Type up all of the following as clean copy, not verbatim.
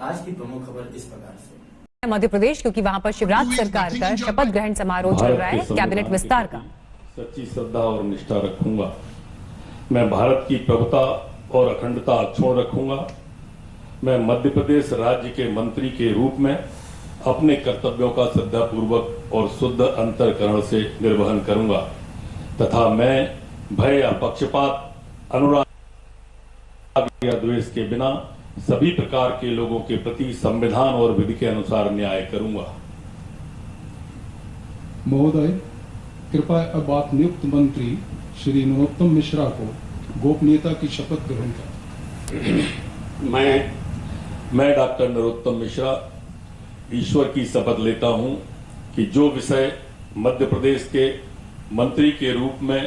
आज की प्रमुख खबर इस प्रकार से। मध्य प्रदेश, क्योंकि वहां पर शिवराज सरकार का शपथ ग्रहण समारोह चल रहा है, कैबिनेट विस्तार का। सच्ची श्रद्धा और निष्ठा रखूंगा। मैं भारत की प्रभुता और अखंडता अक्षुण्ण रखूंगा। मैं मध्य प्रदेश राज्य के मंत्री के रूप में अपने कर्तव्यों का श्रद्धापूर्वक और शुद्ध अंतःकरण से निर्वहन करूंगा तथा मैं भय या पक्षपात, अनुराग या द्वेष के बिना सभी प्रकार के लोगों के प्रति संविधान और विधि के अनुसार न्याय करूंगा। महोदय, कृपया अब आप नियुक्त मंत्री श्री नरोत्तम मिश्रा को गोपनीयता की शपथ ग्रहण करें। मैं डॉक्टर नरोत्तम मिश्रा ईश्वर की शपथ लेता हूं कि जो विषय मध्य प्रदेश के मंत्री के रूप में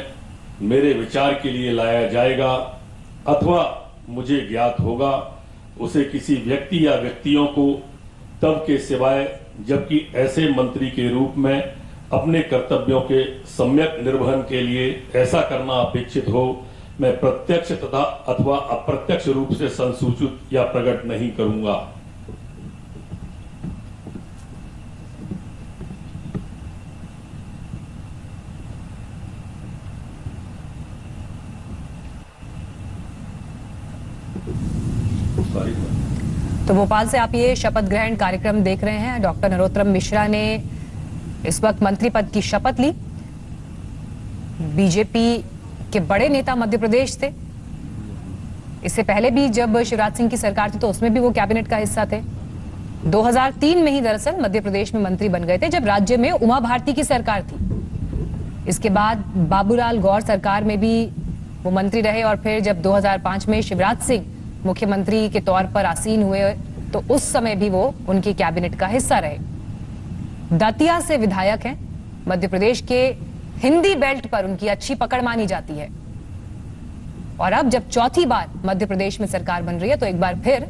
मेरे विचार के लिए लाया जाएगा अथवा मुझे ज्ञात होगा, उसे किसी व्यक्ति या व्यक्तियों को तब के सिवाय जबकि ऐसे मंत्री के रूप में अपने कर्तव्यों के सम्यक निर्वहन के लिए ऐसा करना अपेक्षित हो, मैं प्रत्यक्ष तथा अथवा अप्रत्यक्ष रूप से संसूचित या प्रकट नहीं करूंगा। तो भोपाल से आप ये शपथ ग्रहण कार्यक्रम देख रहे हैं। डॉक्टर नरोत्तम मिश्रा ने इस वक्त मंत्री पद की शपथ ली। बीजेपी के बड़े नेता मध्य प्रदेश थे। इससे पहले भी जब शिवराज सिंह की सरकार थी तो उसमें भी वो कैबिनेट का हिस्सा थे। 2003 में ही दरअसल मध्य प्रदेश में मंत्री बन गए थे, जब राज्य में उमा भारती की सरकार थी। इसके बाद बाबूलाल गौर सरकार में भी वो मंत्री रहे और फिर जब 2005 में शिवराज सिंह मुख्यमंत्री के तौर पर आसीन हुए तो उस समय भी वो उनकी कैबिनेट का हिस्सा रहे। दतिया से विधायक हैं। मध्य प्रदेश के हिंदी बेल्ट पर उनकी अच्छी पकड़ मानी जाती है और अब जब चौथी बार मध्य प्रदेश में सरकार बन रही है तो एक बार फिर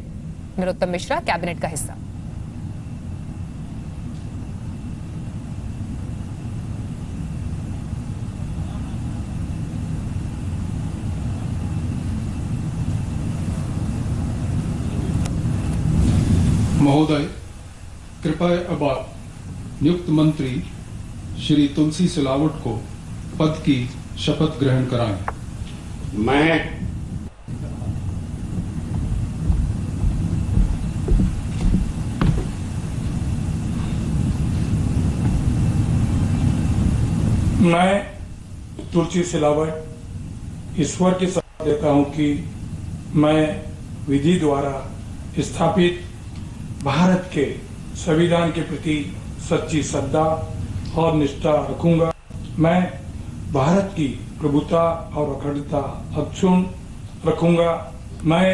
नरोत्तम मिश्रा कैबिनेट का हिस्सा। महोदय, कृपया अब आप नियुक्त मंत्री श्री तुलसी सिलावट को पद की शपथ ग्रहण कराएं। मैं तुलसी सिलावट ईश्वर की शपथ देता हूं कि मैं विधि द्वारा स्थापित भारत के संविधान के प्रति सच्ची श्रद्धा और निष्ठा रखूंगा। मैं भारत की प्रभुता और अखंडता अक्षुण्ण रखूंगा। मैं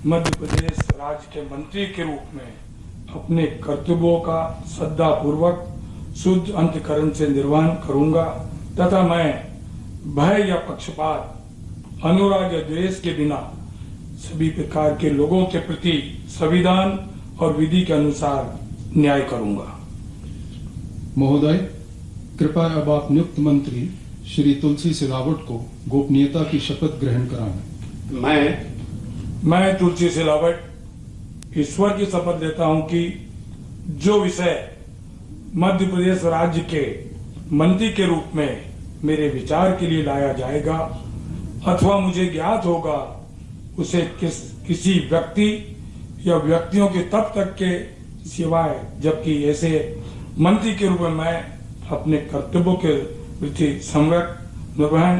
मध्य प्रदेश राज्य के मंत्री के रूप में अपने कर्तव्यों का श्रद्धापूर्वक शुद्ध अंतःकरण से निर्वहन करूंगा तथा मैं भय या पक्षपात, अनुराग या द्वेष के बिना सभी प्रकार के लोगों के प्रति संविधान और विधि के अनुसार न्याय करूंगा। महोदय, कृपया अब आप नियुक्त मंत्री श्री तुलसी सिलावट को गोपनीयता की शपथ ग्रहण कराएं। मैं तुलसी सिलावट ईश्वर की शपथ लेता हूं कि जो विषय मध्य प्रदेश राज्य के मंत्री के रूप में मेरे विचार के लिए लाया जाएगा अथवा मुझे ज्ञात होगा, उसे किसी व्यक्ति या व्यक्तियों के तब तक के सिवाय जबकि ऐसे मंत्री के रूप में मैं अपने कर्तव्यों के प्रति सम्यक निर्वहन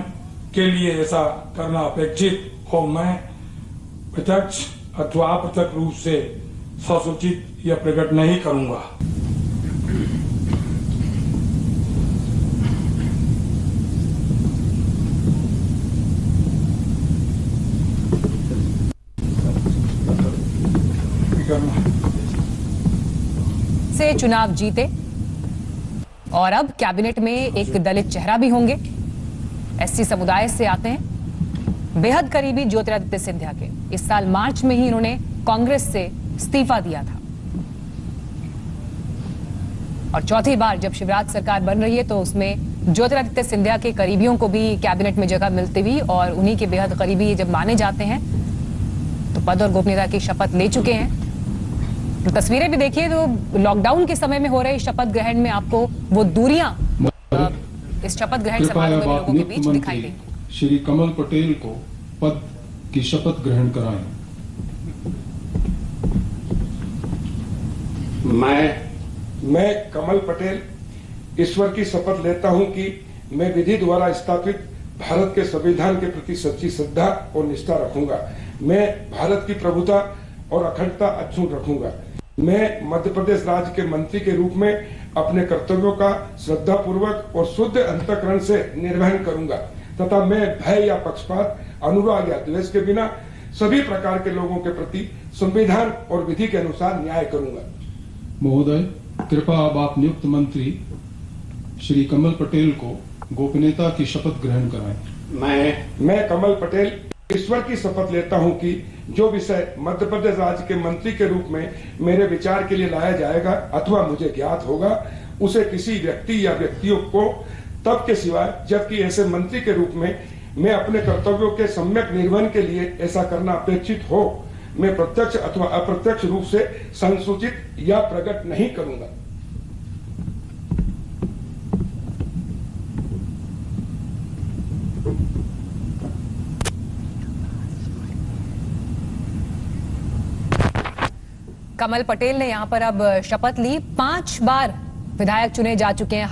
के लिए ऐसा करना अपेक्षित हो, मैं प्रत्यक्ष अथवा अप्रत्यक्ष रूप से संसूचित या प्रकट नहीं करूंगा। से चुनाव जीते और अब कैबिनेट में एक दलित चेहरा भी होंगे। एससी समुदाय से आते हैं, बेहद करीबी ज्योतिरादित्य सिंधिया के। इस साल मार्च में ही इन्होंने कांग्रेस से इस्तीफा दिया था और चौथी बार जब शिवराज सरकार बन रही है तो उसमें ज्योतिरादित्य सिंधिया के करीबियों को भी कैबिनेट में जगह मिलती हुई और उन्हीं के बेहद करीबी जब माने जाते हैं तो पद और गोपनीयता की शपथ ले चुके हैं। तस्वीरें भी देखिए तो लॉकडाउन के समय में हो रहे शपथ ग्रहण में आपको वो दूरियां इस शपथ ग्रहण कृपया समारोह में अब आप लोगों के नियुक्त बीच दिखाई मंत्री देंगी। श्री कमल पटेल को पद की शपथ ग्रहण कराएं। मैं कमल पटेल ईश्वर की शपथ लेता हूं कि मैं विधि द्वारा स्थापित भारत के संविधान के प्रति सच्ची श्रद्धा और निष्ठा रखूंगा। मैं भारत की प्रभुता और अखंडता अक्षुण्ण रखूंगा। मैं मध्य प्रदेश राज्य के मंत्री के रूप में अपने कर्तव्यों का श्रद्धा पूर्वक और शुद्ध अंतःकरण से निर्वहन करूंगा तथा मैं भय या पक्षपात, अनुराग या द्वेष के बिना सभी प्रकार के लोगों के प्रति संविधान और विधि के अनुसार न्याय करूंगा। महोदय, कृपया अब आप नियुक्त मंत्री श्री कमल पटेल को गोपनीयता की शपथ ग्रहण कराएं। मैं कमल पटेल ईश्वर की शपथ लेता हूं कि जो विषय मध्य प्रदेश राज्य के मंत्री के रूप में मेरे विचार के लिए लाया जाएगा अथवा मुझे ज्ञात होगा, उसे किसी व्यक्ति या व्यक्तियों को तब के सिवाय जबकि ऐसे मंत्री के रूप में मैं अपने कर्तव्यों के सम्यक निर्वहन के लिए ऐसा करना अपेक्षित हो, मैं प्रत्यक्ष अथवा अप्रत्यक्ष रूप से संसूचित या प्रकट नहीं करूंगा। कमल पटेल ने यहां पर अब शपथ ली। 5 बार विधायक चुने जा चुके हैं।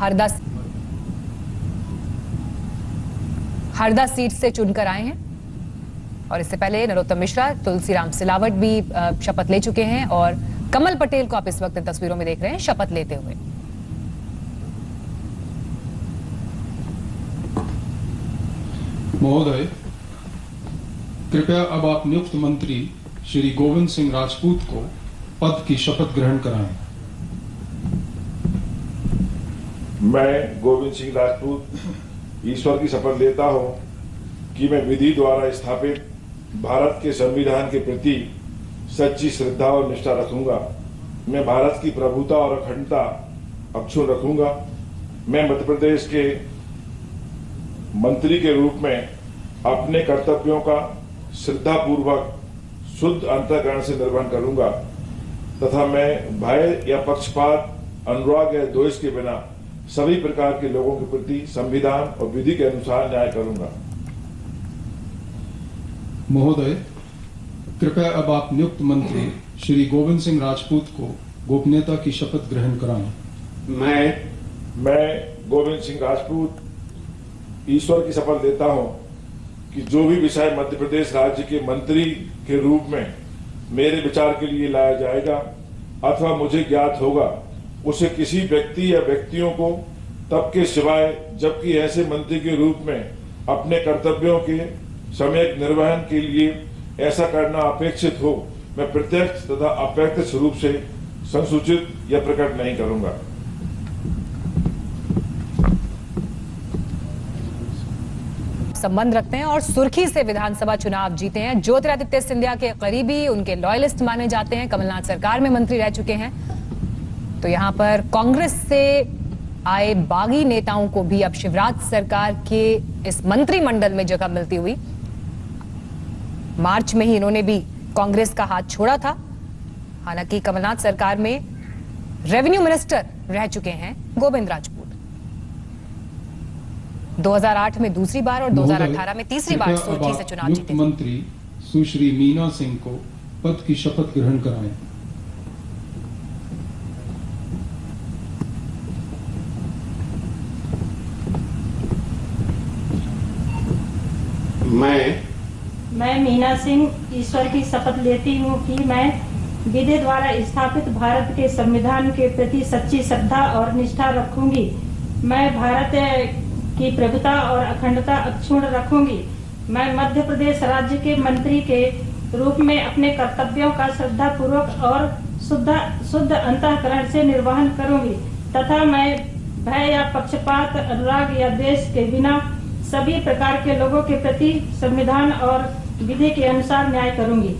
हरदा सीट से चुनकर आए हैं और इससे पहले नरोत्तम मिश्रा, तुलसीराम सिलावट भी शपथ ले चुके हैं और कमल पटेल को आप इस वक्त इन तस्वीरों में देख रहे हैं शपथ लेते हुए। महोदय, कृपया अब आप नियुक्त मंत्री श्री गोविंद सिंह राजपूत को पद की शपथ ग्रहण कराएं। मैं गोविंद सिंह राजपूत ईश्वर की शपथ लेता हूं कि मैं विधि द्वारा स्थापित भारत के संविधान के प्रति सच्ची श्रद्धा और निष्ठा रखूंगा। मैं भारत की प्रभुता और अखंडता अक्षुण्ण रखूंगा। मैं मध्य प्रदेश के मंत्री के रूप में अपने कर्तव्यों का श्रद्धापूर्वक शुद्ध अंतःकरण से निर्वहन करूंगा तथा मैं भय या पक्षपात, अनुराग या द्वेष के बिना सभी प्रकार के लोगों के प्रति संविधान और विधि के अनुसार न्याय करूंगा। महोदय, कृपया अब आप नियुक्त मंत्री श्री गोविंद सिंह राजपूत को गोपनीयता की शपथ ग्रहण कराएं। मैं गोविंद सिंह राजपूत ईश्वर की शपथ लेता हूं कि जो भी विषय मध्य प्रदेश राज्य के मंत्री के रूप में मेरे विचार के लिए लाया जाएगा अथवा मुझे ज्ञात होगा, उसे किसी व्यक्ति या व्यक्तियों को तब के सिवाय जबकि ऐसे मंत्री के रूप में अपने कर्तव्यों के सम्यक निर्वहन के लिए ऐसा करना अपेक्षित हो, मैं प्रत्यक्ष तथा अप्रत्यक्ष रूप से संसूचित या प्रकट नहीं करूंगा। संबंध रखते हैं और सुर्खी से विधानसभा चुनाव जीते हैं। ज्योतिरादित्य सिंधिया के करीबी, उनके लॉयलिस्ट माने जाते हैं, कमलनाथ सरकार में मंत्री रह चुके हैं। तो यहां पर कांग्रेस से आए बागी नेताओं को भी अब शिवराज सरकार के इस मंत्रिमंडल में जगह मिलती हुई। मार्च में ही इन्होंने भी कांग्रेस का हाथ छोड़ा था। हालांकि कमलनाथ सरकार में रेवेन्यू मिनिस्टर रह चुके हैं गोविंद राजपूत। 2008 में दूसरी बार और 2018 में तीसरी बार सुर्खी से चुनाव जीते। मंत्री सुश्री मीना सिंह को पद की शपथ ग्रहण कराएं। मैं मीना सिंह ईश्वर की शपथ लेती हूँ कि मैं विधि द्वारा स्थापित भारत के संविधान के प्रति सच्ची श्रद्धा और निष्ठा रखूंगी। मैं भारत की प्रभुता और अखंडता अक्षुण्ण रखूंगी। मैं मध्य प्रदेश राज्य के मंत्री के रूप में अपने कर्तव्यों का श्रद्धा पूर्वक और शुद्ध अंतःकरण से निर्वहन करूंगी तथा मैं भय या पक्षपात, अनुराग या द्वेष के बिना सभी प्रकार के लोगों के प्रति संविधान और विधि के अनुसार न्याय करूंगी।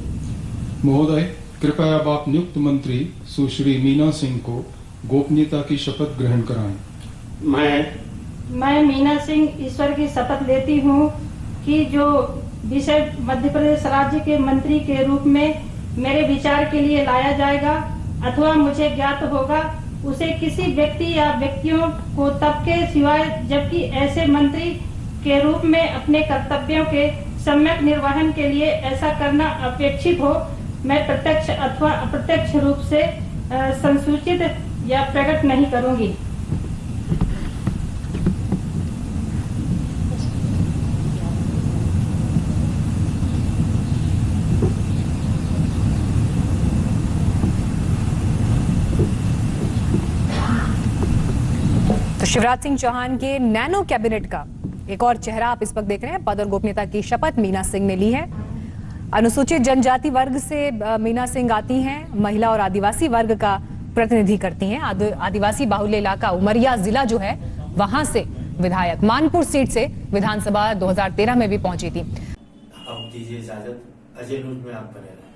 महोदय, कृपया अब आप नियुक्त मंत्री सुश्री मीना सिंह को गोपनीयता की शपथ ग्रहण कराएं। मैं मीना सिंह ईश्वर की शपथ लेती हूँ कि जो विषय मध्य प्रदेश राज्य के मंत्री के रूप में मेरे विचार के लिए लाया जाएगा अथवा मुझे ज्ञात होगा उसे किसी व्यक्ति या व्यक्तियों को तब के सिवाय जबकि ऐसे मंत्री के रूप में अपने कर्तव्यों के सम्यक निर्वहन के लिए ऐसा करना अपेक्षित हो, मैं प्रत्यक्ष अथवा अप्रत्यक्ष रूप से संसूचित या प्रकट नहीं करूंगी। तो शिवराज सिंह चौहान के नैनो कैबिनेट का एक और चेहरा आप इस वक्त देख रहे हैं। पद और गोपनीयता की शपथ मीना सिंह ने ली है। अनुसूचित जनजाति वर्ग से मीना सिंह आती हैं, महिला और आदिवासी वर्ग का प्रतिनिधि करती हैं। आदिवासी बाहुल्य इलाका उमरिया जिला जो है वहां से विधायक मानपुर सीट से विधानसभा 2013 में भी पहुंची थी। अब दीजिए इजाजत, अजय न्यूज में आप बने रहें।